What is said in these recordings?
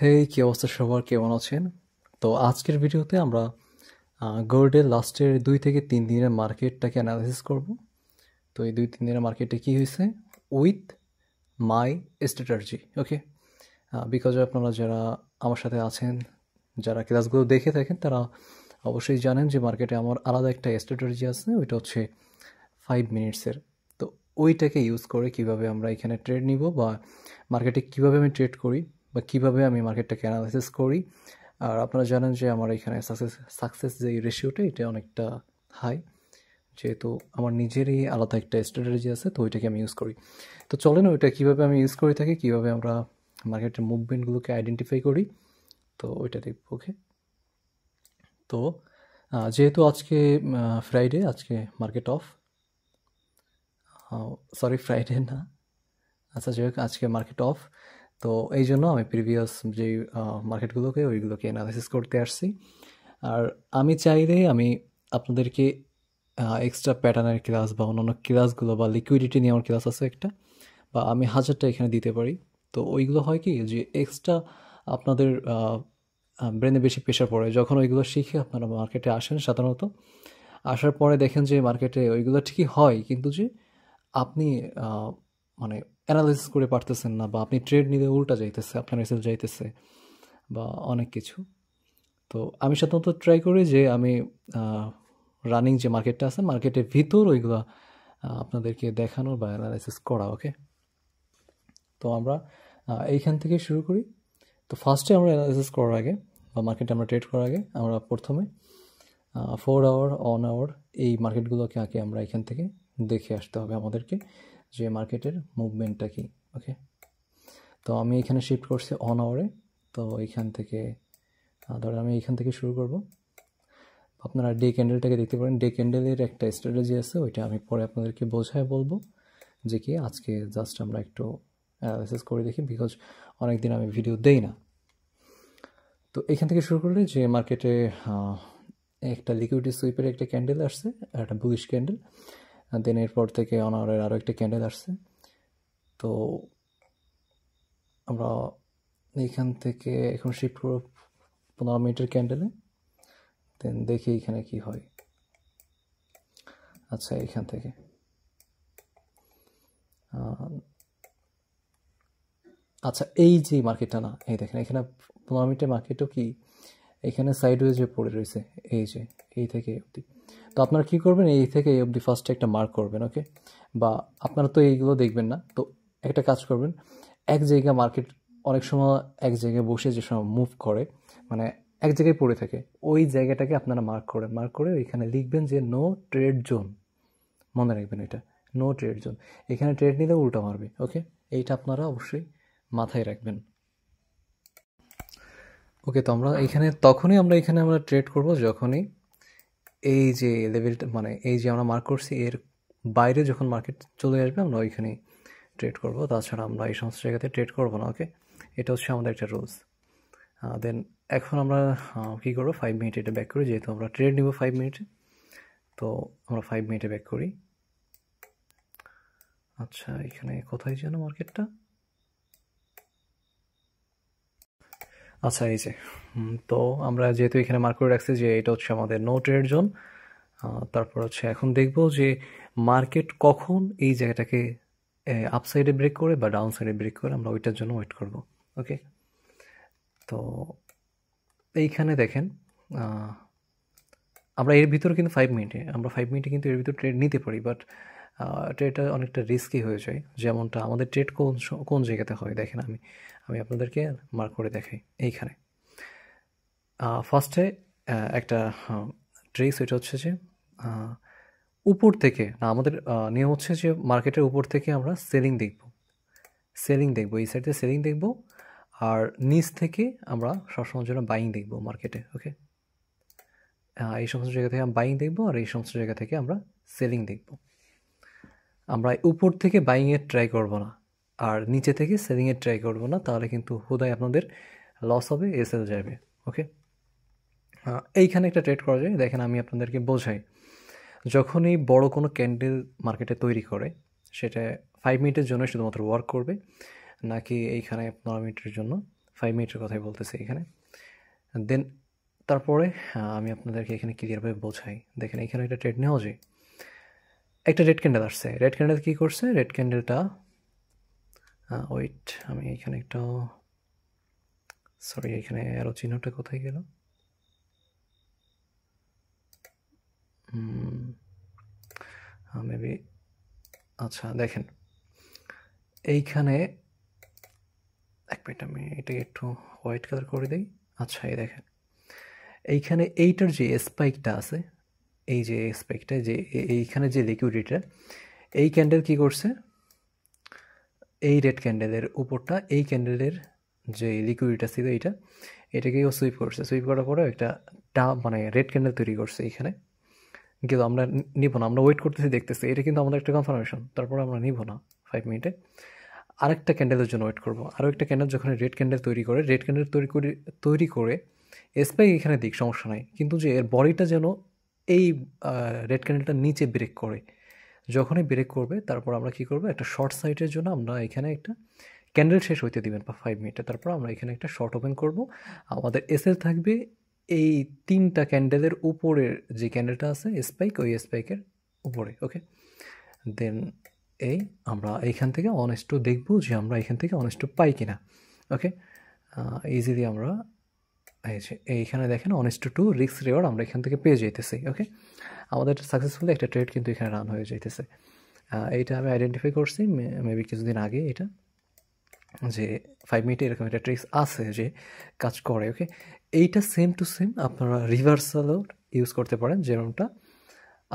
হেই, কি অবস্থা সবার? কেমন আছেন? তো আজকের ভিডিওতে আমরা গোল্ডের লাস্টের 2 থেকে 3 দিনের মার্কেটটাকে অ্যানালাইসিস করব। তো এই 2-3 দিনের মার্কেটে কি হয়েছে উইথ মাই স্ট্র্যাটার্জি। ওকে, বিকজ আপনারা যারা আমার সাথে আছেন, যারা ক্লাসগুলো দেখে থাকেন, তারা অবশ্যই জানেন যে মার্কেটে আমার আলাদা একটা স্ট্র্যাটার্জি আছে, ওইটা হচ্ছে 5 মিনিটসের। তো ওইটাকে ইউজ করে কিভাবে আমরা এখানে ট্রেড নিব, বা মার্কেটে কিভাবে আমি ট্রেড করি, বা কিভাবে আমি মার্কেটটাকে অ্যানালাইসিস করি। আর আপনারা জানেন যে আমার এখানে সাকসেস যে রেশিওটা, এটা অনেকটা হাই, যেহেতু আমার নিজেরই আলাদা একটা স্ট্র্যাটেজি আছে, তো ওইটাকে আমি ইউজ করি। তো চলেন ওইটা কীভাবে আমি ইউজ করে থাকি, কীভাবে আমরা মার্কেটের মুভমেন্টগুলোকে আইডেন্টিফাই করি, তো ওইটা দেখব। ওকে, তো যেহেতু আজকে ফ্রাইডে, আজকে মার্কেট অফ, সরি ফ্রাইডে না, আচ্ছা যাই হোক, আজকে মার্কেট অফ। তো এই জন্য আমি প্রিভিয়াস যে মার্কেটগুলোকে ওইগুলোকে অ্যানালাইসিস করতে আসছি। আর আমি চাইলে আমি আপনাদেরকে এক্সট্রা প্যাটার্নের ক্লাস বা অন্যান্য ক্লাসগুলো, বা লিকুইডিটি নেওয়ার ক্লাস আছে একটা, বা আমি 1000টা এখানে দিতে পারি। তো ওইগুলো হয় কি, যে এক্সট্রা আপনাদের ব্রেনে বেশি প্রেশার পড়ে যখন ওইগুলো শিখে আপনারা মার্কেটে আসেন। সাধারণত আসার পরে দেখেন যে মার্কেটে ওইগুলো ঠিকই হয়, কিন্তু যে আপনি মানে অ্যানালাইসিস করে পারতেছেন না, বা আপনি ট্রেড নিলে উল্টা যাইতেছে, আপনার এসএল যাইতেছে, বা অনেক কিছু। তো আমি সাধারণত ট্রাই করি যে আমি রানিং যে মার্কেটটা আছে, মার্কেটের ভিতর ওইগুলো আপনাদেরকে দেখানোর বা অ্যানালাইসিস করা। ওকে, তো আমরা এইখান থেকে শুরু করি। তো ফার্স্টে আমরা অ্যানালাইসিস করার আগে, বা মার্কেটে আমরা ট্রেড করার আগে, আমরা প্রথমে 4 আওয়ার, অন আওয়ার, এই মার্কেটগুলোকে আগে আমরা এখান থেকে দেখে আসতে হবে আমাদেরকে, যে মার্কেটের মুভমেন্টটা কি। ওকে, তো আমি এখানে শিফট করছি অন আওয়ারে। তো এইখান থেকে ধরেন আমি এইখান থেকে শুরু করব। আপনারা ডে ক্যান্ডেলটাকে দেখতে পারেন। ডে ক্যান্ডেলের একটা স্ট্র্যাটেজি আছে, ওইটা আমি পরে আপনাদেরকে বোঝায় বলবো, যে কি আজকে জাস্ট আমরা একটু অ্যানালাইসিস করে দেখি, বিকজ অনেকদিন আমি ভিডিও দেই না। তো এখান থেকে শুরু করলে যে মার্কেটে একটা লিকুইডিটি সুইপের একটা ক্যান্ডেল আসছে, একটা বুলিশ ক্যান্ডেল, দেন এরপর থেকে অন আওয়ারের আরও একটা ক্যান্ডেল আসছে। তো আমরা এইখান থেকে এখন শিফট করব 15 মিনিটের ক্যান্ডেলে, দেন দেখি এখানে কি হয়। আচ্ছা, এইখান থেকে আচ্ছা, এই যে মার্কেটটা না, এই দেখেন এখানে 15 মিনিটের মার্কেটও কি এখানে সাইডওয়েজে পড়ে রয়েছে, এই যে এই থেকে এই অবধি। তো আপনারা কী করবেন, এই থেকে এই অবধি ফার্স্টে একটা মার্ক করবেন। ওকে, বা আপনারা তো এইগুলো দেখবেন না, তো একটা কাজ করবেন, এক জায়গা মার্কেট অনেক সময় এক জায়গায় বসে যে সময় মুভ করে, মানে এক জায়গায় পড়ে থাকে, ওই জায়গাটাকে আপনারা মার্ক করেন। মার্ক করে এখানে লিখবেন যে নো ট্রেড জোন। মনে রাখবেন এটা, নো ট্রেড জোন। এখানে ট্রেড নিলে উল্টা মারবে। ওকে, এইটা আপনারা অবশ্যই মাথায় রাখবেন। ওকে, তো আমরা এখানে আমরা ট্রেড করব যখনই এই যে লেভেলটা, মানে এই যে আমরা মার্ক করছি এর বাইরে যখন মার্কেট চলে আসবে, আমরা ওইখানে ট্রেড করব। তাছাড়া আমরা এই সমস্ত জায়গাতে ট্রেড করব না। ওকে, এটা হচ্ছে আমাদের একটা রুলস। দেন এখন আমরা কী করবো, 5 মিনিট এটা ব্যাক করি, যেহেতু আমরা ট্রেড নিব 5 মিনিটে। তো আমরা 5 মিনিটে ব্যাক করি। আচ্ছা, এখানে কোথায় যেন মার্কেটটা, আচ্ছা এই যে, তো আমরা যেহেতু এখানে মার্ক করে রাখছি যে এটা হচ্ছে আমাদের নো ট্রেড জোন, তারপর হচ্ছে এখন দেখব যে মার্কেট কখন এই জায়গাটাকে আপসাইডে ব্রেক করে বা ডাউন সাইডে ব্রেক করে, আমরা ওইটার জন্য ওয়েট করব। ওকে, তো এইখানে দেখেন আমরা এর ভিতরে কিন্তু 5 মিনিটে কিন্তু এর ভিতরে ট্রেড নিতে পারি, বাট ট্রেডটা অনেকটা রিস্কি হয়ে যায়। যেমনটা আমাদের ট্রেড কোন জায়গাতে হয় দেখেন, আমি আপনাদেরকে মার্ক করে দেখাই। এইখানে ফার্স্টে একটা ট্রেস, ওইটা হচ্ছে যে উপর থেকে না, আমাদের নিয়ম হচ্ছে যে মার্কেটের উপর থেকে আমরা সেলিং দেখব, এই সাইডে সেলিং দেখব, আর নিচ থেকে আমরা সবসময়ের জন্য বাইং দেখব মার্কেটে। ওকে, এই সমস্ত জায়গা থেকে আমরা বাইং দেখব, আর এই সমস্ত জায়গা থেকে আমরা সেলিং দেখব। আমরা উপর থেকে বাইংয়ের ট্রাই করব না, আর নিচে থেকে সেলিংয়ের ট্রাই করব না, তাহলে কিন্তু হুদায় আপনাদের লস হবে, এসএল যাবে। ওকে, এইখানে একটা ট্রেড করা যায়। দেখেন আমি আপনাদেরকে বোঝাই, যখনই বড় কোনো ক্যান্ডেল মার্কেটে তৈরি করে, সেটা 5 মিনিটের জন্য শুধুমাত্র ওয়ার্ক করবে, নাকি এইখানে 15 মিনিটের জন্য 5 মিনিটের কথাই বলতেছি এখানে। দেন তারপরে আমি আপনাদেরকে এখানে ক্লিয়ারভাবে বোঝাই। দেখেন এখানে একটা ট্রেড নেওয়া যায়, একটা রেড ক্যান্ডেল আসছে। রেড ক্যান্ডেল কী করছে, রেড ক্যান্ডেলটা ওয়েট, আমি এখানে একটা সরি এখানে আরও চিহ্নটা কোথায় গেল, মেবি আচ্ছা দেখেন এইখানে এক মিনিট, আমি এটাকে একটু হোয়াইট কালার করে দিই। আচ্ছা এই দেখেন এইখানে এইটার যে স্পাইকটা আছে, এই যে স্পাইকটা যে এইখানে যে লিকুইডিটিটা, এই ক্যান্ডেল কি করছে, এই রেড ক্যান্ডেলের উপরটা এই ক্যান্ডেলের যে লিকুইডিটা ছিল এটাকেও সুইপ করছে। সুইপ করার পরে একটা মানে রেড ক্যান্ডেল তৈরি করছে এইখানে, কিন্তু আমরা নিব না, আমরা ওয়েট করতেছি দেখতেছি, এটা কিন্তু আমাদের একটা কনফার্মেশন। তারপরে আমরা নিব না 5 মিনিটে, আরেকটা ক্যান্ডেলের জন্য ওয়েট করবো। আরও একটা ক্যান্ডেল যখন রেড ক্যান্ডেল তৈরি করে স্পাইক এখানে দিক সমস্যা নাই, কিন্তু যে এর বডিটা যেন এই রেড ক্যান্ডেলটা নিচে ব্রেক করে। যখনই ব্রেক করবে তারপর আমরা কি করব, একটা শর্ট সাইটের জন্য আমরা এখানে একটা ক্যান্ডেল শেষ হইতে দিবেন 5 মিনিটে, তারপর আমরা এখানে একটা শর্ট ওপেন করব। আমাদের এসএল থাকবে এই 3টা ক্যান্ডেলের উপরের যে ক্যান্ডেলটা আছে স্পাইক, ওই স্পাইকের উপরে। ওকে, দেন আমরা এইখান থেকে অনেস্ট দেখব যে আমরা এখান থেকে অনেস্ট পাই কিনা। ওকে, ইজিলি আমরা এইখানে দেখেন অনেস্ট টু রিস্ক রিওয়ার্ড আমরা এখান থেকে পেয়ে যাইতেছি। ওকে, আমাদের সাকসেসফুলি একটা ট্রেড কিন্তু এখানে রান হয়ে যাইতেছে। এইটা আমি আইডেন্টিফাই করছি মেবি কিছুদিন আগে, এটা যে 5 মিনিটে এরকম একটা ট্রিক্স আছে যে কাজ করে। ওকে, এইটা সেম টু সেম আপনারা রিভার্সালও ইউজ করতে পারেন, যেরকমটা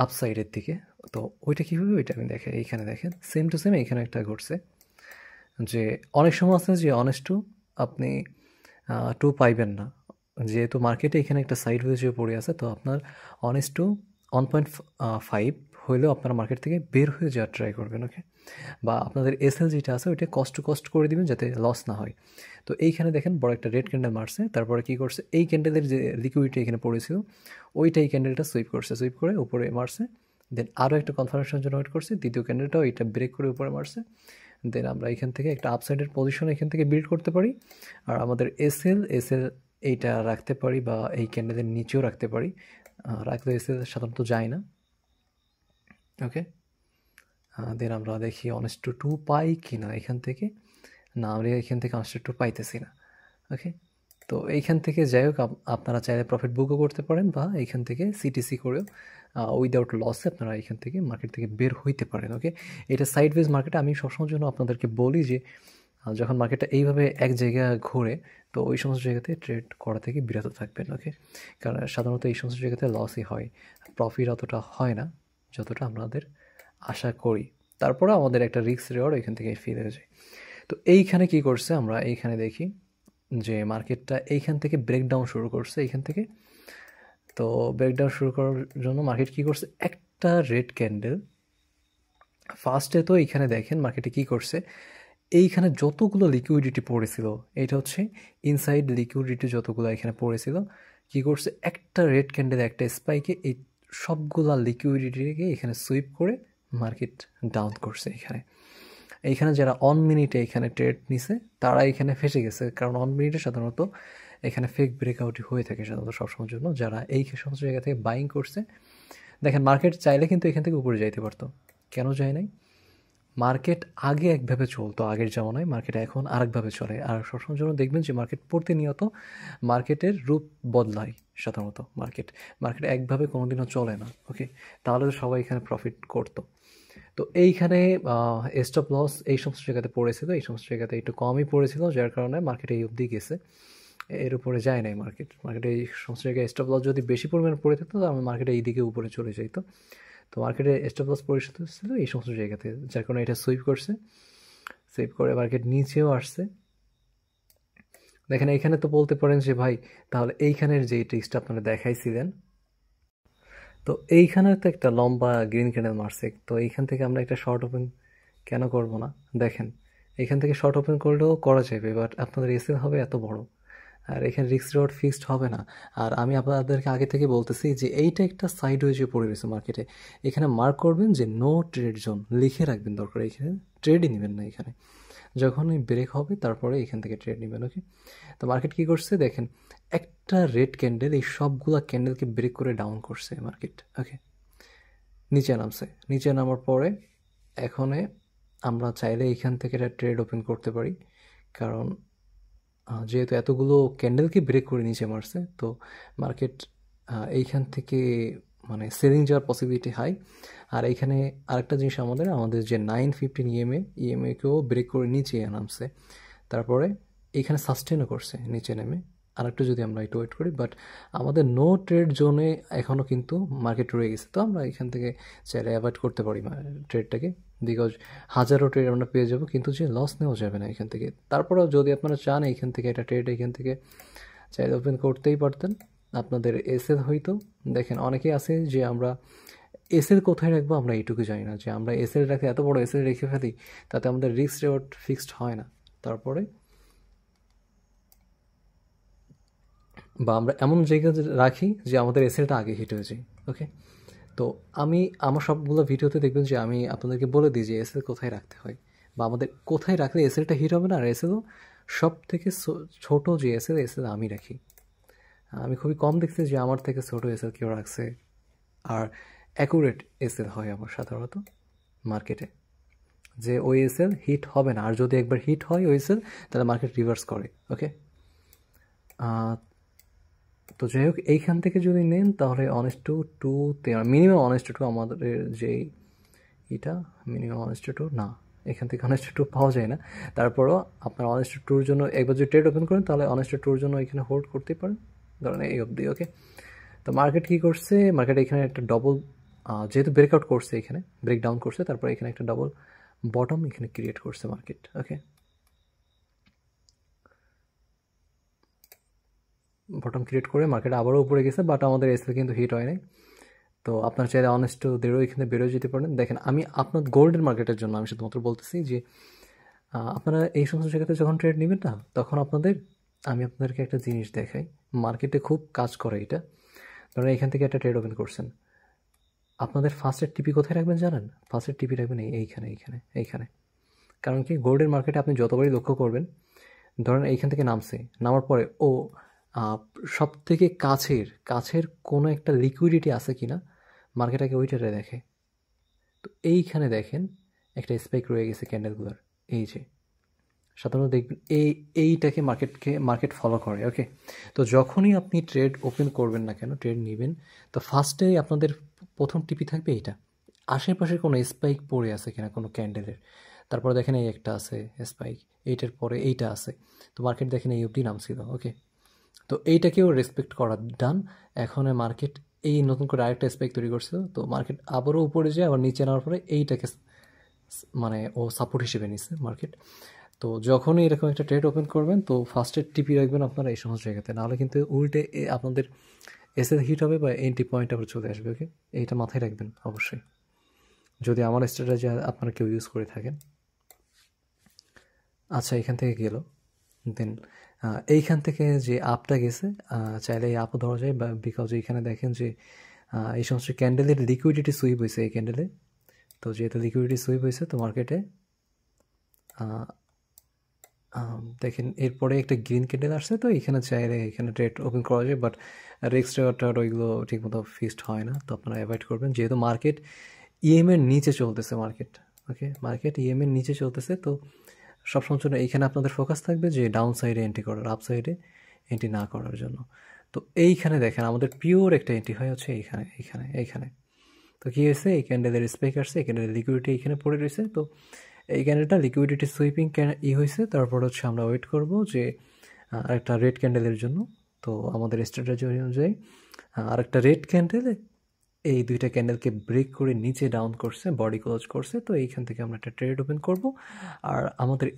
আপসাইডের দিকে। তো ওইটা কীভাবে, ওইটা আমি এইখানে দেখেন সেম টু সেম এইখানে একটা ঘটছে, যে অনেক সময় আছে যে অনেস্ট আপনি 2 পাইবেন না, যেহেতু মার্কেটে এখানে একটা সাইড ওয়েজে পড়ে আছে। তো আপনার অনেস্ট 1.5 হইলেও আপনারা মার্কেট থেকে বের হয়ে যাওয়ার ট্রাই করবেন। ওকে, বা আপনাদের এসএল যেটা আছে ওইটা কষ্ট করে দিবেন যাতে লস না হয়। তো এইখানে দেখেন বড় একটা রেড ক্যান্ডেল মারছে, তারপরে কি করছে, এই ক্যান্ডেলের যে লিকুইডিটি এখানে পড়েছিল ওইটাই ক্যান্ডেলটা সুইপ করে উপরে মারছে। দেন আরও একটা কনফার্মেশনের জন্য ওয়েট করছে, দ্বিতীয় ক্যান্ডেলটাও এটা ব্রেক করে উপরে মারছে। দেন আমরা এখান থেকে একটা আপসাইডের পজিশন এখান থেকে বিল্ড করতে পারি, আর আমাদের এসএল এইটা রাখতে পারি, বা এই ক্যান্ডেলের নিচেও রাখতে পারি। রাখলে এসএল সাধারণত যায় না। ওকে, দেন আমরা দেখি অনেস্ট টু পাই কি না এখান থেকে। না, আমরা এখান থেকে অনেস্ট টু পাইতেছি না। ওকে, তো এইখান থেকে যাই হোক আপনারা চাইলে প্রফিট বুকও করতে পারেন, বা এইখান থেকে সিটিসি করেও উইদাউট লসে আপনারা এখান থেকে মার্কেট থেকে বের হইতে পারেন। ওকে, এটা সাইডওয়েজ মার্কেট। আমি সবসময় জন্য আপনাদেরকে বলি যে যখন মার্কেটটা এইভাবে এক জায়গায় ঘোরে, তো ওই সমস্ত জায়গাতে ট্রেড করা থেকে বিরত থাকবেন। ওকে, কারণ সাধারণত এই সমস্ত জায়গাতে লসই হয়, প্রফিট অতটা হয় না যতটা আমাদের আশা করি। তারপরে আমাদের একটা রিস্ক রিওয়ার্ড এখান থেকে ফিল হয়ে যায়। তো এইখানে কি করছে, আমরা এইখানে দেখি যে মার্কেটটা এইখান থেকে ব্রেকডাউন শুরু করছে এইখান থেকে। তো ব্রেকডাউন শুরু করার জন্য মার্কেট কি করছে, একটা রেড ক্যান্ডেল ফার্স্টে। তো এইখানে দেখেন মার্কেটে কি করছে, এইখানে যতগুলো লিকুইডিটি পড়েছিল, এটা হচ্ছে ইনসাইড লিকুইডিটি যতগুলো এখানে পড়েছিল, কি করছে, একটা রেড ক্যান্ডেল একটা স্পাইকে এই সবগুলা লিকুইডিটিকে এখানে সুইপ করে মার্কেট ডাউন করছে। এইখানে যারা অন মিনিটে এখানে ট্রেড নিছে তারা এখানে ফেসে গেছে, কারণ অন মিনিটে সাধারণত এখানে ফেক ব্রেকআউটই হয়ে থাকে সাধারণত সবসময়ের জন্য। যারা এই সমস্ত জায়গা থেকে বাইং করছে, দেখেন মার্কেট চাইলে কিন্তু এখান থেকে উপরে যাইতে পারতো, কেন যায় নাই? মার্কেট আগে একভাবে চলতো আগের জামানায়, মার্কেট এখন আরেকভাবে চলে। আর সবসময়ের জন্য দেখবেন যে মার্কেট প্রতিনিয়ত মার্কেটের রূপ বদলায়। সাধারণত মার্কেট একভাবে কোনোদিনও চলে না। ওকে, তাহলে সবাই এখানে প্রফিট করতো। তো এইখানে স্টপ লস এই সমস্ত জায়গাতে পড়েছিল, এই সমস্ত জায়গাতে একটু কমই পড়েছিল, যার কারণে মার্কেট এই অবধি গেছে, এর উপরে যায় নাই মার্কেটে এই সমস্ত জায়গায় স্টপ লস যদি বেশি পরিমাণে পড়ে থাকতো তাহলে মার্কেটে এই দিকে উপরে চলে যাইতো। তো মার্কেটে স্টপ লস পরিশোধ ছিল এই সমস্ত জায়গাতে, যার কারণে এটা সুইপ করে মার্কেট নিচেও আসছে। দেখেন এইখানে তো বলতে পারেন যে ভাই তাহলে এইখানের যে ট্রিক্সটা আপনারা দেখাইছিলেন, তো এইখানে তো একটা লম্বা গ্রিন ক্যান্ডেল মারছে, তো এইখান থেকে আমরা একটা শর্ট ওপেন কেন করব না? দেখেন এইখান থেকে শর্ট ওপেন করলেও করা যাবে, বাট আপনাদের এসএল হবে এত বড়, আর এখানে রিস্ক রিওয়ার্ড ফিক্সড হবে না। আর আমি আপনাদেরকে আগে থেকে বলতেছি যে এইটা একটা সাইড ওয়েজে পড়ে রয়েছে মার্কেটে, এখানে মার্ক করবেন যে নো ট্রেড জোন লিখে রাখবেন, দরকার এখানে ট্রেডই নেবেন না এখানে। যখনই ব্রেক হবে তারপরে এখান থেকে ট্রেড নেবেন। ওকে, তো মার্কেট কী করছে দেখেন, একটা রেড ক্যান্ডেল এই সবগুলা ক্যান্ডেলকে ব্রেক করে ডাউন করছে মার্কেট। ওকে, নিচে নামছে, নিচে নামার পরে এখানে আমরা চাইলে এইখান থেকে একটা ট্রেড ওপেন করতে পারি, কারণ যেহেতু এতগুলো ক্যান্ডেলকে ব্রেক করে নিচে মারছে, তো মার্কেট এইখান থেকে মানে সেলিং যাওয়ার পসিবিলিটি হাই। আর এইখানে আরেকটা জিনিস আমাদের যে 915 ইএমএকেও ব্রেক করে নিচে নামছে, তারপরে এইখানে সাস্টেনও করছে নিচে নেমে। আরেকটু যদি আমরা একটু ওয়েট করি, বাট আমাদের নো ট্রেড জোনে এখনও কিন্তু মার্কেট রয়ে গেছে, তো আমরা এখান থেকে চাইলে অ্যাভয়েড করতে পারি ট্রেডটাকে, বিকজ হাজারো ট্রেড আমরা পেয়ে যাবো, কিন্তু যে লস নেওয়া যাবে না এখান থেকে। তারপরেও যদি আপনারা চান এখান থেকে একটা ট্রেড এখান থেকে চাইলে ওপেন করতেই পারতেন, আপনাদের এসএল হয়তো। দেখেন অনেকেই আছে যে আমরা এসএল কোথায় রাখবো আমরা এইটুকু জানি না, যে আমরা এসএল রাখি এত বড় এসএল রেখে ফেলি, তাতে আমাদের রিস্ক রেওয়ার্ড ফিক্সড হয় না। তারপরে বা আমরা এমন জায়গায় রাখি যে আমাদের এসএলটা আগে হিট হয়ে যায়। ওকে, তো আমি আমার সবগুলো ভিডিওতে দেখবেন যে আমি আপনাদেরকে বলে দিই যে এসএল কোথায় রাখতে হয়, বা আমাদের কোথায় রাখলে এসএলটা হিট হবে না। আর এসএলও সব থেকে ছোটো যে এসএল আমি রাখি। আমি খুবই কম দেখছি যে আমার থেকে ছোটো এসএল কেউ রাখছে। আর অ্যাকুরেট এসএল হয় আমার সাধারণত মার্কেটে, যে ওই এসএল হিট হবে না। আর যদি একবার হিট হয় ওই এসএল, তাহলে মার্কেট রিভার্স করে। ওকে, তো যাই হোক, এইখান থেকে যদি নেন তাহলে honest to minimum honest to আমাদের যেই এটা মিনিমাম অনেস্ট টু না, এখান থেকে অনেস্ট টু পাওয়া যায় না। তারপরও আপনার অনেস্ট টুর জন্য একবার যদি ট্রেড ওপেন করেন, তাহলে অনেস্ট টুর জন্য এখানে হোল্ড করতেই পারেন, ধরেন এই অবধি। ওকে, তো মার্কেট কী করছে, মার্কেট এখানে একটা ডবল, যেহেতু ব্রেকআউট করছে এখানে ব্রেকডাউন করছে, তারপরে এখানে একটা ডবল বটম এখানে ক্রিয়েট করছে মার্কেট। ওকে, বটম ক্রিয়েট করে মার্কেট আবারও উপরে গেছে, বাট আমাদের এসএল কিন্তু হিট হয় নাই। তো আপনার চাইলে অনেস্ট দেরও এখানে বেরোয় যেতে পারেন। দেখেন আমি আপনার গোল্ডের মার্কেটের জন্য আমি শুধুমাত্র বলতেছি যে আপনারা এই সমস্ত জায়গাতে যখন ট্রেড নেবেন না, তখন আমি আপনাদেরকে একটা জিনিস দেখাই, মার্কেটে খুব কাজ করে এটা। ধরেন এখান থেকে একটা ট্রেড ওপেন করছেন, আপনাদের ফার্স্টের টিপি কোথায় রাখবেন জানেন? ফার্স্টের টিপি রাখবেন এইখানে। কারণ কি, গোল্ডের মার্কেটে আপনি যতবারই লক্ষ্য করবেন, ধরেন এইখান থেকে নামার পরে সব থেকে কাছের কোনো একটা লিকুইডিটি আছে কিনা মার্কেটটাকে ওইটারে দেখে। তো এইখানে দেখেন একটা স্পাইক রয়ে গেছে ক্যান্ডেলগুলোর, এই যে সাধারণত দেখবেন এইটাকে মার্কেট ফলো করে। ওকে, তো যখনই আপনি ট্রেড ওপেন করবেন না কেন, ট্রেড নেবেন, তো ফার্স্টেই আপনাদের প্রথম টিপি থাকবে এইটা, আশেপাশে কোনো স্পাইক পড়ে আছে কিনা কোনো ক্যান্ডেলের। তারপরে দেখেন এই একটা আছে স্পাইক, এইটার পরে এইটা আছে, তো মার্কেট দেখেন এই অবধি নামছিল। ওকে, তো এইটাকেও রেসপেক্ট করা ডান। এখন মার্কেট এই নতুন করে আরেকটা স্পাইক তৈরি করছিল, তো মার্কেট আবারও উপরে যায়, আবার নিচে নেওয়ার পরে এইটাকে মানে ও সাপোর্ট হিসেবে নিচ্ছে মার্কেট। তো যখনই এরকম একটা ট্রেড ওপেন করবেন, তো ফার্স্টের টিপি রাখবেন আপনারা এই সমস্ত জায়গাতে, নাহলে কিন্তু উল্টে আপনাদের এসএল হিট হবে বা এন্ট্রি পয়েন্ট আবার চলে আসবে। ওকে, এইটা মাথায় রাখবেন অবশ্যই, যদি আমার স্ট্র্যাটেজি আপনারা কেউ ইউজ করে থাকেন। আচ্ছা, এখান থেকে গেল, দেন এইখান থেকে যে আপটা গেছে, চাইলে এই আপও ধরা যায়, বা বিকজ এইখানে দেখেন যে এই সমস্ত ক্যান্ডেলের লিকুইডিটি সুইপ হয়েছে এই ক্যান্ডেলে। তো যেহেতু লিকুইডিটি সুইপ হয়েছে, তো মার্কেটে দেখেন এরপরে একটা গ্রিন ক্যান্ডেল আসছে, তো এখানে চাইলে এখানে ট্রেড ওপেন করা যায়, বাট রিস্ক রেওয়ার্ড ওইগুলো ঠিকমতো ফিক্সড হয় না, তো আপনারা অ্যাভয়েড করবেন। যেহেতু মার্কেট ইএমের নিচে চলতেছে, মার্কেট ইএমের নিচে চলতেছে, তো সবসময় জন্য এইখানে আপনাদের ফোকাস থাকবে যে ডাউন সাইডে এন্ট্রি করার, আপ সাইডে এন্ট্রি না করার জন্য। তো এইখানে দেখেন আমাদের পিওর একটা এন্ট্রি হয় হচ্ছে এইখানে। তো কী হয়েছে, এই ক্যান্ডেলের স্পাইক আসছে, এই ক্যান্ডেলের লিকুইডিটি এইখানে পড়ে রয়েছে, তো এই ক্যান্ডেলটা লিকুইডিটি সুইপিং হয়েছে। তারপর হচ্ছে আমরা ওয়েট করব যে আরেকটা রেড ক্যান্ডেলের জন্য। তো আমাদের স্ট্র্যাটেজি অনুযায়ী আরেকটা রেড ক্যান্ডেলে এই দুইটা ক্যান্ডেলকে ব্রেক করে নিচে ডাউন করছে, বডি ক্লোজ করছে, তো এইখান থেকে আমরা একটা ট্রেড ওপেন করব। আর আমাদের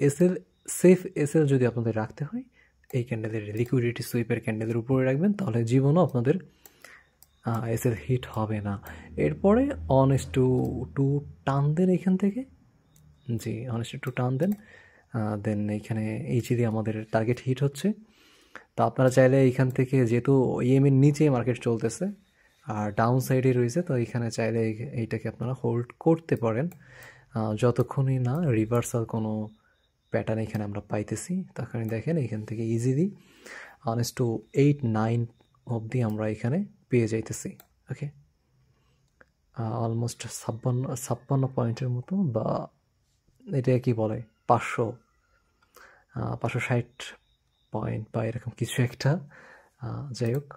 সেফ এসএল যদি আপনাদের রাখতে হয়, এই ক্যান্ডেলের লিকুইডিটি সুইপের ক্যান্ডেলের উপরে রাখবেন, তাহলে জীবনও আপনাদের এসএল হিট হবে না। এরপরে অনেস্ট টু টান দেন এইখান থেকে, জি অনেস্ট টু টান দেন, দেন এইখানে এইচডি আমাদের টার্গেট হিট হচ্ছে। তো আপনারা চাইলে এইখান থেকে, যেহেতু ইএমের নিচে মার্কেট চলতেছে আর ডাউন সাইডে রয়েছে, তো এইখানে চাইলে এইটাকে আপনারা হোল্ড করতে পারেন যতক্ষণই না রিভার্সাল কোনো প্যাটার্ন এখানে আমরা পাইতেছি। তখন দেখেন এখান থেকে ইজিলি 1:8-9 অবধি আমরা এখানে পেয়ে যাইতেছি। ওকে, অলমোস্ট 56 পয়েন্টের মতো, বা এটা কি বলে 560 পয়েন্ট বা এরকম কিছু একটা। যাই হোক,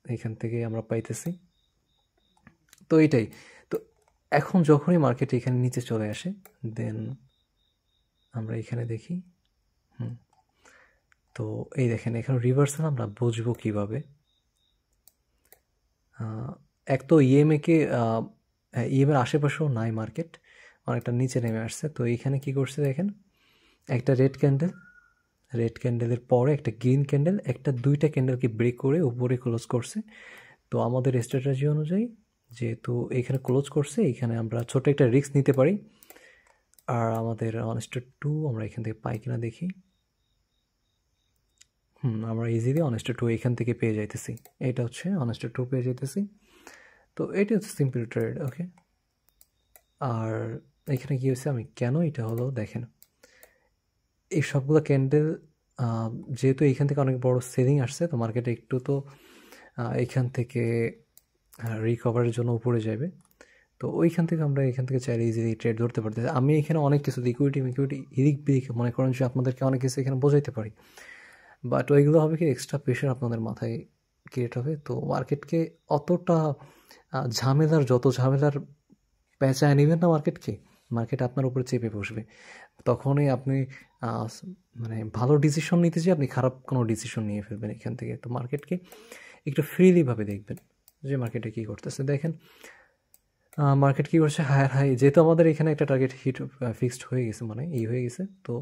এখান থেকে আমরা পাইতেছি। তো এটাই। তো এখন যখনই মার্কেট এখানে নিচে চলে আসে, দেন আমরা এখানে দেখি। তো এই দেখেন এখানে রিভার্সাল আমরা বুঝবো কিভাবে। এক তো ইএমএ ইএমএর আশেপাশেও নাই মার্কেট, অনেকটা নিচে নেমে আসছে। তো এইখানে কি করছে দেখেন, একটা রেড ক্যান্ডেলের পরে একটা গ্রিন ক্যান্ডেল, দুইটা ক্যান্ডেলকে ব্রেক করে উপরে ক্লোজ করছে। তো আমাদের স্ট্র্যাটেজি অনুযায়ী যেহেতু এখানে ক্লোজ করছে, এখানে আমরা ছোট একটা রিস্ক নিতে পারি। আর আমাদের অনেস্টার 2 আমরা এখান থেকে পাই কিনা দেখি। আমরা ইজিলি অনেস্টার 2 এখান থেকে পেয়ে যাইতেছি। এটা হচ্ছে অনেস্টার 2 পেয়ে যাইতেছি। তো এটি হচ্ছে সিম্পল ট্রেড। ওকে, আর এখানে কি হয়েছে, আমি কেন এটা হলো দেখেন, এই সবগুলো ক্যান্ডেল যেহেতু এইখান থেকে অনেক বড় সেলিং আসছে, তো মার্কেটে একটু তো এইখান থেকে রিকভারের জন্য উপরে যাবে। তো ওইখান থেকে আমরা এখান থেকে চাইলে ইজিলি ট্রেড ধরতে পারতেছি। আমি এখানে অনেক কিছু ইকুইটি এদিক বিদিক মনে করেন যে আপনাদেরকে অনেক কিছু এখানে বোঝাইতে পারি, বাট ওইগুলো হবে কি এক্সট্রা প্রেশার আপনাদের মাথায় ক্রিয়েট হবে। তো মার্কেটকে অতটা যত ঝামেলার পেঁচায় নেবেন না মার্কেট আপনার উপরে চেপে বসবে। তখনই আপনি মানে ভালো ডিসিশন নিতে যেয়ে আপনি খারাপ কোনো ডিসিশন নিয়ে ফেলবেন এখান থেকে। তো মার্কেটকে একটু ফ্রিলিভাবে দেখবেন যে মার্কেটে কী করতেছে। দেখেন মার্কেট কী করছে, হায়ার হাই, যেহেতু আমাদের এখানে একটা টার্গেট হিট ফিক্সড হয়ে গেছে, মানে হয়ে গেছে। তো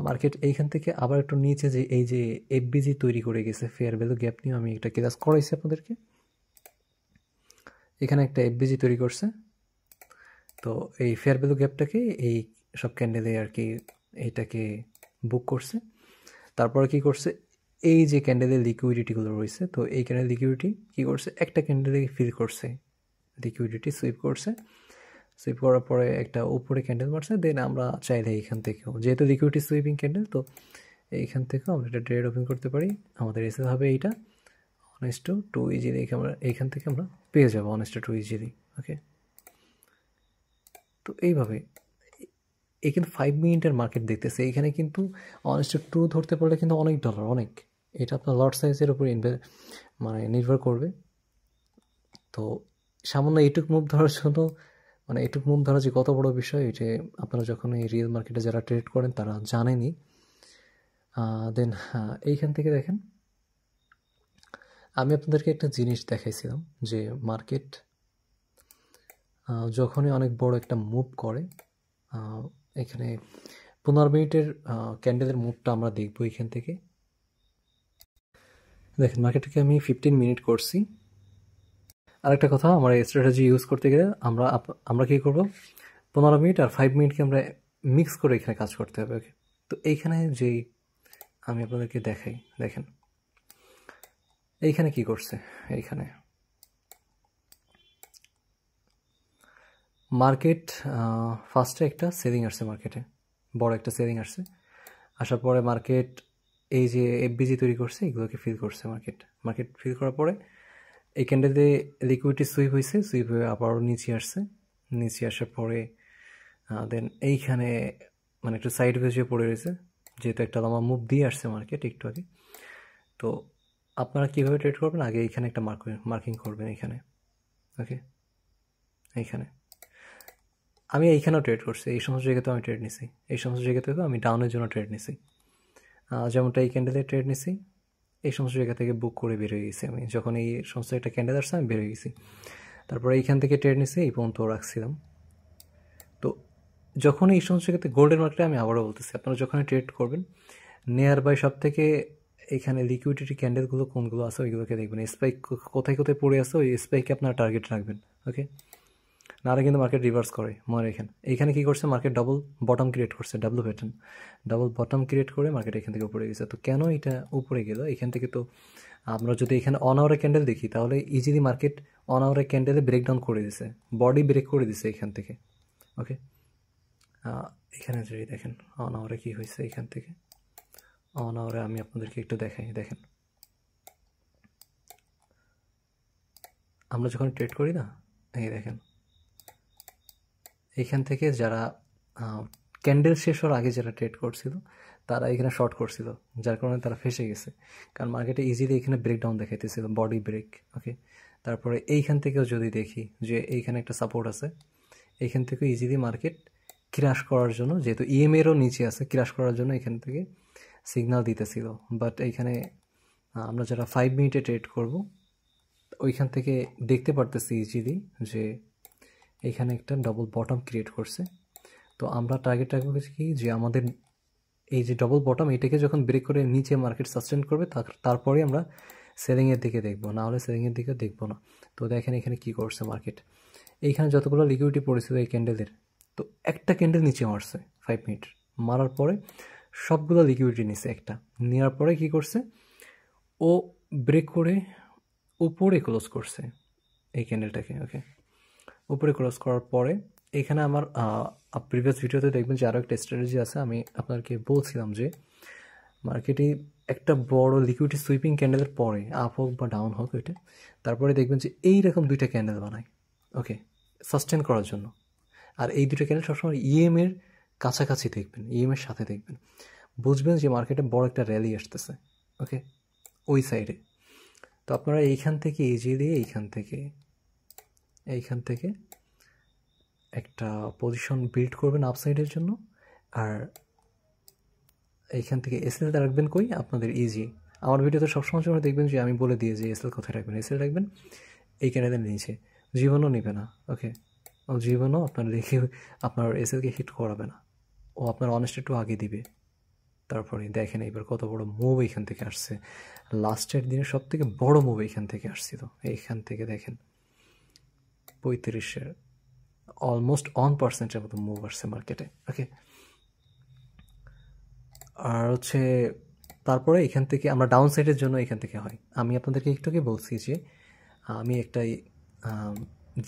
মার্কেট এইখান থেকে আবার একটু নিচে যে এই যে এফবিজি তৈরি করে গেছে, ফেয়ার ভ্যালু গ্যাপ নিয়ে আমি একটা ক্লাস করাইছি আপনাদেরকে। এখানে একটা এফবিজি তৈরি করছে। তো এই ফেয়ার ভ্যালু গ্যাপটাকে এই সব ক্যান্ডেলে আর কি এইটাকে বুক করছে। তারপরে কি করছে, এই যে ক্যান্ডেলের লিকুইডিটিগুলো রয়েছে, তো এই ক্যান্ডেল লিকুইডিটি কী করছে, একটা ক্যান্ডেলে ফিল করছে, লিকুইডিটি সুইপ করছে। সুইপ করার পরে একটা উপরে ক্যান্ডেল মারছে। দেন আমরা চাইলে এইখান থেকেও, যেহেতু লিকুইডিটি সুইপিং ক্যান্ডেল, তো এইখান থেকেও আমরা একটা ট্রেড ওপেন করতে পারি। আমাদের এসে হবে এইটা অনেস্টার 2 ইজিলি, আমরা এইখান থেকে আমরা পেয়ে যাবো অনেস্টার 2 ইজিলি। ওকে, তো এইভাবে এই কিন্তু 5 মিনিটের মার্কেট দেখতেছে। এখানে কিন্তু অনেস্টার 2 ধরতে পারলে কিন্তু অনেক ডলার, অনেক। এটা আপনার লট সাইজের উপর মানে নির্ভর করবে। তো সামান্য এইটুক মুভ ধরার জন্য, মানে এইটুক মুভ ধরা যে কত বড় বিষয়, এটা আপনারা যখন এই রিয়েল মার্কেটে যারা ট্রেড করেন তারা জানেনই। দেন এইখান থেকে দেখেন, আমি আপনাদেরকে একটা জিনিস দেখাইছিলাম যে মার্কেট যখনই অনেক বড় একটা মুভ করে, এখানে 15 মিনিটের ক্যান্ডেলের মুভটা আমরা দেখবো এখান থেকে। দেখেন মার্কেটকে আমি 15 মিনিট করছি। আরেকটা কথা, আমার এই স্ট্র্যাটেজি ইউজ করতে গেলে আমরা কী করবো, 15 মিনিট আর 5 মিনিটকে আমরা মিক্স করে এখানে কাজ করতে হবে। ওকে, তো এইখানে যেই আমি আপনাদেরকে দেখাই, দেখেন এইখানে কি করছে, এইখানে মার্কেট ফার্স্টে একটা সেলিং আসছে, মার্কেটে বড় একটা সেলিং আসছে। আসার পরে মার্কেট এই যে এফবিজি তৈরি করছে, এগুলোকে ফিল করছে। মার্কেট ফিল করার পরে এই ক্যান্ডেলে লিকুইডিটি সুইপ হয়েছে, সুইপ হয়ে আবারও নিচে আসছে। নিচে আসার পরে দেন এইখানে মানে একটু সাইড ভেজে পড়ে রয়েছে, যেহেতু একটা লম্বা মুভ দিয়ে আসছে মার্কেট একটু আগে। তো আপনারা কীভাবে ট্রেড করবেন, আগে এইখানে একটা মার্কিং করবেন এইখানে। ওকে, এইখানে আমি এইখানেও ট্রেড করছি, এই সমস্ত জায়গাতেও আমি ট্রেড নিছি, এই সমস্ত জায়গাতেও আমি ডাউনের জন্য ট্রেড নিছি। যেমনটা এই ক্যান্ডেলে ট্রেড নিছি, এই সমস্ত জায়গা থেকে বুক করে বের হয়ে গেছি আমি। যখন এই সমস্ত একটা ক্যান্ডেল আসছে আমি বের হয়ে গেছি। তারপরে এইখান থেকে ট্রেড নিছি, এই পর্যন্ত রাখছিলাম। তো যখন এই সমস্ত জায়গাতে গোল্ডেন মার্কেটে, আমি আবারও বলতেছি, আপনারা যখন ট্রেড করবেন, নিয়ার বাই সব থেকে এখানে লিকুইডিটি ক্যান্ডেলগুলো কোনগুলো আছে ওইগুলোকে দেখবেন। স্পাইক কোথায় কোথায় পড়ে আছে, ওই স্পাইকে আপনারা টার্গেট রাখবেন। ওকে, নাহলে কিন্তু মার্কেট রিভার্স করে মনে রাখেন। এইখানে কী করছে, মার্কেট ডাবল বটম ক্রিয়েট করছে, ডাবল বটম ক্রিয়েট করে মার্কেট এখান থেকে উপরে গেছে। তো কেন এটা উপরে গেল এখান থেকে, তো আমরা যদি এখানে অন আওয়ারের ক্যান্ডেল দেখি, তাহলে ইজিলি মার্কেট অন আওয়ারের ক্যান্ডেলে ব্রেকডাউন করে দিছে, বডি ব্রেক করে দিছে এখান থেকে। ওকে, এখানে যদি দেখেন অন আওয়ারে কী হয়েছে, এখান থেকে অন আওয়ারে আমি আপনাদেরকে একটু দেখাই। দেখেন আমরা যখন ট্রেড করি না, এই দেখেন এইখান থেকে যারা ক্যান্ডেল শেষ হওয়ার আগে যারা ট্রেড করছিল তারা এখানে শর্ট করছিল, যার কারণে তারা ফেসে গেছে। কারণ মার্কেটে ইজিলি এখানে ব্রেকডাউন দেখাইতেছিল, বডি ব্রেক। ওকে, তারপরে এইখান থেকেও যদি দেখি যে এইখানে একটা সাপোর্ট আছে, এইখান থেকেও ইজিলি মার্কেট ক্র্যাশ করার জন্য, যেহেতু ইএমএরও নিচে আছে, ক্র্যাশ করার জন্য এখান থেকে সিগন্যাল দিতেছিল। বাট এইখানে আমরা যারা 5 মিনিটে ট্রেড করব, ওইখান থেকে দেখতে পারতেছি ইজিলি যে এইখানে একটা ডবল বটম ক্রিয়েট করছে। তো আমরা টার্গেট রাখবো কি, যে আমাদের এই যে ডবল বটম, এটাকে যখন ব্রেক করে নিচে মার্কেট সাস্টেন করবে, তারপরে আমরা সেলিংয়ের দিকে দেখবো, না হলে সেলিংয়ের দিকে দেখবো না। তো দেখেন এখানে কি করছে মার্কেট, এইখানে যতগুলো লিকুইডিটি পড়েছিল এই ক্যান্ডেলের, তো একটা ক্যান্ডেল নিচে মারছে 5 মিনিট, মারার পরে সবগুলো লিকুইডিটি নিছে একটা, নেওয়ার পরে কি করছে, ও ব্রেক করে উপরে ক্লোজ করছে এই ক্যান্ডেলটাকে। ওকে, উপরে ক্লোজ করার পরে এখানে আমার প্রিভিয়াস ভিডিওতে দেখবেন যে আরও একটা স্ট্র্যাটেজি আছে। আমি আপনাকে বলছিলাম যে মার্কেটে একটা বড় লিকুইডিটি সুইপিং ক্যান্ডেলের পরে, আপ হোক বা ডাউন হোক ওইটা, তারপরে দেখবেন যে এইরকম দুইটা ক্যান্ডেল বানায়, ওকে, সাস্টেন করার জন্য। আর এই দুটো ক্যান্ডেল সবসময় ইএমের কাছাকাছি দেখবেন, ইএমের সাথে দেখবেন, বুঝবেন যে মার্কেটে বড় একটা র্যালি আসতেছে। ওকে, ওই সাইডে। তো আপনারা এইখান থেকে ইজিলি এইখান থেকে একটা পজিশন বিল্ড করবেন আপসাইডের জন্য। আর এইখান থেকে এসএল রাখবেন কই আপনাদের ইজি। আমার ভিডিওতে সবসময় জন্য দেখবেন যে আমি বলে দিয়ে যে এসএল কোথায় রাখবেন, এসএল রাখবেন এই ক্যান্ডেলের নিচে, জীবনও নেবে না। ওকে, ও জীবনও আপনার রেখে আপনার এসএলকে হিট করাবে না, ও আপনার অনেস্ট একটু আগে দিবে। তারপরে দেখেন এবার কত বড় মুভ এইখান থেকে আসছে, লাস্টের দিনে সব থেকে বড় মুভ এইখান থেকে আসছিল। এইখান থেকে দেখেন 35-এর অলমোস্ট 1% মতো মুভ আসছে মার্কেটে। ওকে, আর হচ্ছে তারপরে এখান থেকে আমরা ডাউন সাইডের জন্য এখান থেকে হয়। আমি আপনাদেরকে একটু আগে বলছি যে আমি একটা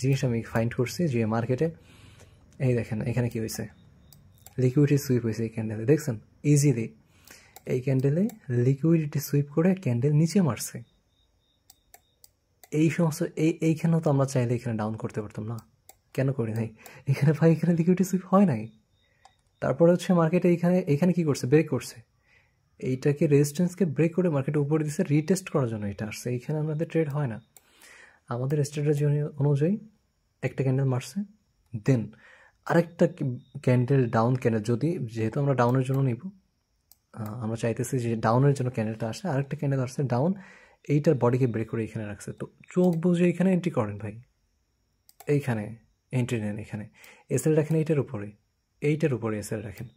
জিনিস আমি ফাইন্ড করছি যে মার্কেটে, এই দেখেন এখানে কি হয়েছে, লিকুইডিটি সুইপ হয়েছে এই ক্যান্ডেলে, দেখছেন ইজিলি এই ক্যান্ডেলে লিকুইডিটি সুইপ করে ক্যান্ডেল নিচে মারছে। এই সমস্ত এইখানেও তো আমরা চাইলে এখানে ডাউন করতে পারতাম না, কেন করি নাই? এখানে ভাই এখানে লিকুইডিটি সুইপ হয় নাই। তারপরে হচ্ছে মার্কেটে এইখানে কি করছে, ব্রেক করছে, এইটাকে রেজিস্ট্যান্সকে ব্রেক করে মার্কেটে উপরে দিচ্ছে রিটেস্ট করার জন্য এটা আসছে। এইখানে আমাদের ট্রেড হয় না, আমাদের স্ট্র্যাটেজি অনুযায়ী একটা ক্যান্ডেল মারছে, দেন আরেকটা ক্যান্ডেল ডাউন ক্যান্ডেল, যদি যেহেতু আমরা ডাউনের জন্য নিব, আমরা চাইতেছি যে ডাউনের জন্য ক্যান্ডেলটা আসে, আরেকটা ক্যান্ডেল আসছে ডাউন, এইটার বডিকে ব্রেক করে এখানে রাখছে। তো চোখ বুঝে এখানে এন্ট্রি করেন ভাই, এইখানে এন্ট্রি নেন, এখানে এসএল রাখেন এইটার উপরে এসএল রাখেন।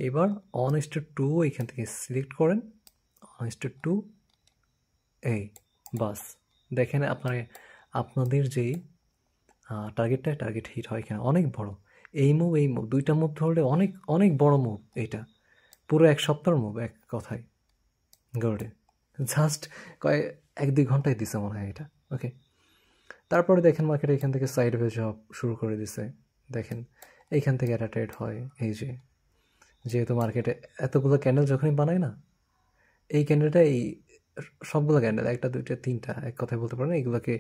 এবার 1:2 এইখান থেকে সিলেক্ট করেন, 1:2, এই বাস দেখেন আপনাদের যেই টার্গেট হিট হয় এখানে অনেক বড়। এই মুভ দুইটা মুভ ধরলে অনেক অনেক বড় মুভ, এইটা পুরো এক সপ্তাহের মুভ এক কথায় গড়ে, জাস্ট 1-2 ঘন্টায় দিছে মনে হয় এটা। ওকে, তারপরে দেখেন মার্কেট এখান থেকে সাইড ওয়েজ হওয়া শুরু করে দিছে। দেখেন এইখান থেকে একটা ট্রেড হয়, এই যেহেতু মার্কেটে এতগুলো ক্যান্ডেল যখনই বানায় না, এই ক্যান্ডেলটা এই সবগুলো ক্যান্ডেল 1, 2, 3 এক কথায় বলতে পারেন, এইগুলোকে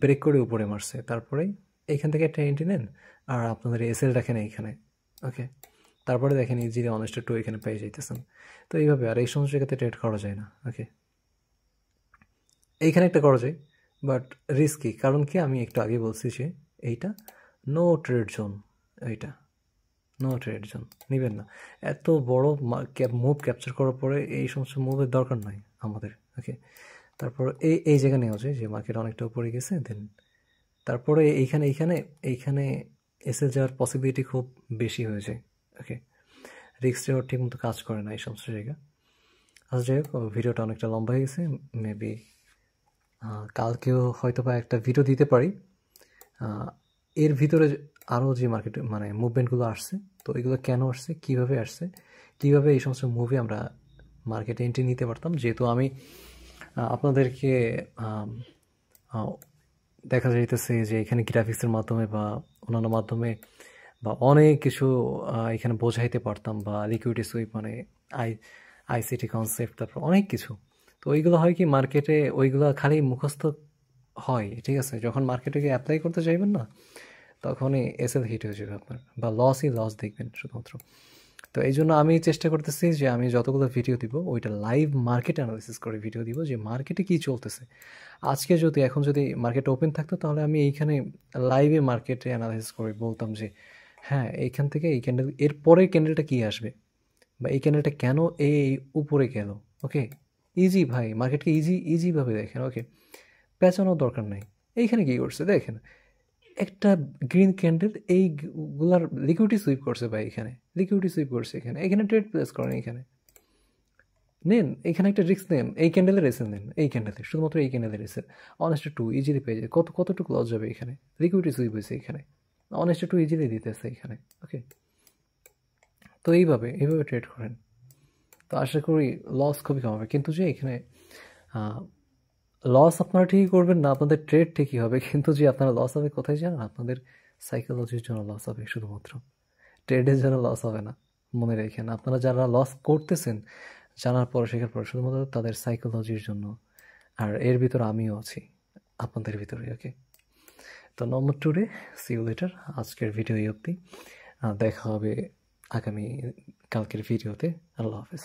ব্রেক করে উপরে মারছে। তারপরে এইখান থেকে একটা এন্ট্রি নেন আর আপনাদের এসএল রাখেন এইখানে। ওকে, তারপরে দেখেন ইজিলি 1:2 এখানে পেয়ে যাইতেছেন। তো এইভাবে, আর এই সমস্ত জায়গাতে ট্রেড করা যায় না। ওকে, এইখানে একটা করা যায় বাট রিস্কি, কারণ কি আমি একটু আগে বলছি যে এইটা নো ট্রেড জোন, এইটা নো ট্রেড জোন, নেবেন না। এত বড় মুভ ক্যাপচার করার পরে এই সমস্ত মুভের দরকার নাই আমাদের। ওকে, তারপর এই জায়গা নেওয়া যায় যে মার্কেট অনেকটা উপরে গেছে, দেন তারপরে এইখানে এসে যাওয়ার পসিবিলিটি খুব বেশি হয়ে যায়। ওকে, রিস্ক রেওয়ার্ড ঠিক মতো কাজ করে না এই সমস্ত জায়গা। আচ্ছা যাই হোক, ভিডিওটা অনেকটা লম্বা হয়ে গেছে, মেবি কালকেও হয়তো বা একটা ভিডিও দিতে পারি। এর ভিতরে আরও যে মার্কেট মানে মুভমেন্টগুলো আসছে, তো এগুলো কেন আসছে, কীভাবে এই সমস্ত মুভে আমরা মার্কেটে এন্ট্রি নিতে পারতাম, যেহেতু আমি আপনাদেরকে দেখা যাইতেছে যে এখানে গ্রাফিক্সের মাধ্যমে বা অন্যান্য মাধ্যমে বা অনেক কিছু এখানে বোঝাইতে পারতাম, বা লিকুইডিটি সুইপ মানে আই আইসিটি কনসেপ্ট, তারপর অনেক কিছু। তো ওইগুলো হয় কি মার্কেটে, ওইগুলো খালি মুখস্থ হয়, ঠিক আছে? যখন মার্কেটে গিয়ে অ্যাপ্লাই করতে চাইবেন না, তখনই এসএল হিট হয়ে যাবে আপনার, বা লস দেখবেন শুধুমাত্র। তো এই জন্য আমি চেষ্টা করতেছি যে আমি যতগুলো ভিডিও দিব ওইটা লাইভ মার্কেট অ্যানালিসিস করে ভিডিও দিব, যে মার্কেটে কী চলতেছে। আজকে যদি এখন যদি মার্কেট ওপেন থাকতো, তাহলে আমি এইখানে লাইভে মার্কেটে অ্যানালাইসিস করে বলতাম যে হ্যাঁ, এইখান থেকে এই ক্যান্ডেল, এর পরের ক্যান্ডেলটা কী আসবে, বা এই ক্যান্ডেলটা কেন এই উপরে গেল। ওকে, ইজি ভাই, মার্কেটকে ইজিভাবে দেখেন। ওকে, পেঁচানোর দরকার নাই। এইখানে কী করছে দেখেন, একটা গ্রিন ক্যান্ডেল এইগুলার লিকুইডিটি সুইপ করছে ভাই, এখানে লিকুইডিটি সুইপ করছে, এখানে এখানে ট্রেড প্লেস করেন, এখানে নেন, এখানে একটা রিস্ক নেন, এই ক্যান্ডেলের এসে নেন, এই ক্যান্ডেলে, শুধুমাত্র এই ক্যান্ডেলের এসে অনেস্ট টু ইজিলি পেয়ে যায়। কতটুকু লস যাবে এখানে, লিকুইডিটি সুইপ হয়েছে এখানে, অনেস্ট টু ইজিলি দিতেছে এখানে। ওকে, তো এইভাবে ট্রেড করেন, তো আশা করি লস খুবই কম হবে। কিন্তু যে এখানে লস আপনারা ঠিকই করবেন না, আপনাদের ট্রেড ঠিকই হবে, কিন্তু যে আপনারা লস হবে কোথায় জানেন, আপনাদের সাইকোলজির জন্য লস হবে শুধুমাত্র, ট্রেডের জন্য লস হবে না। মনে রেখেন, আপনারা যারা লস করতেছেন জানার পর, শেখার পর, শুধুমাত্র তাদের সাইকোলজির জন্য। আর এর ভিতর আমিও আছি, আপনাদের ভিতরে। ওকে, তো নম্বর টুডে, সি ইউ লেটার। আজকের ভিডিও এই অবধি, দেখা হবে আগামী কালকের ভিডিওতে। আল্লাহ হাফেজ।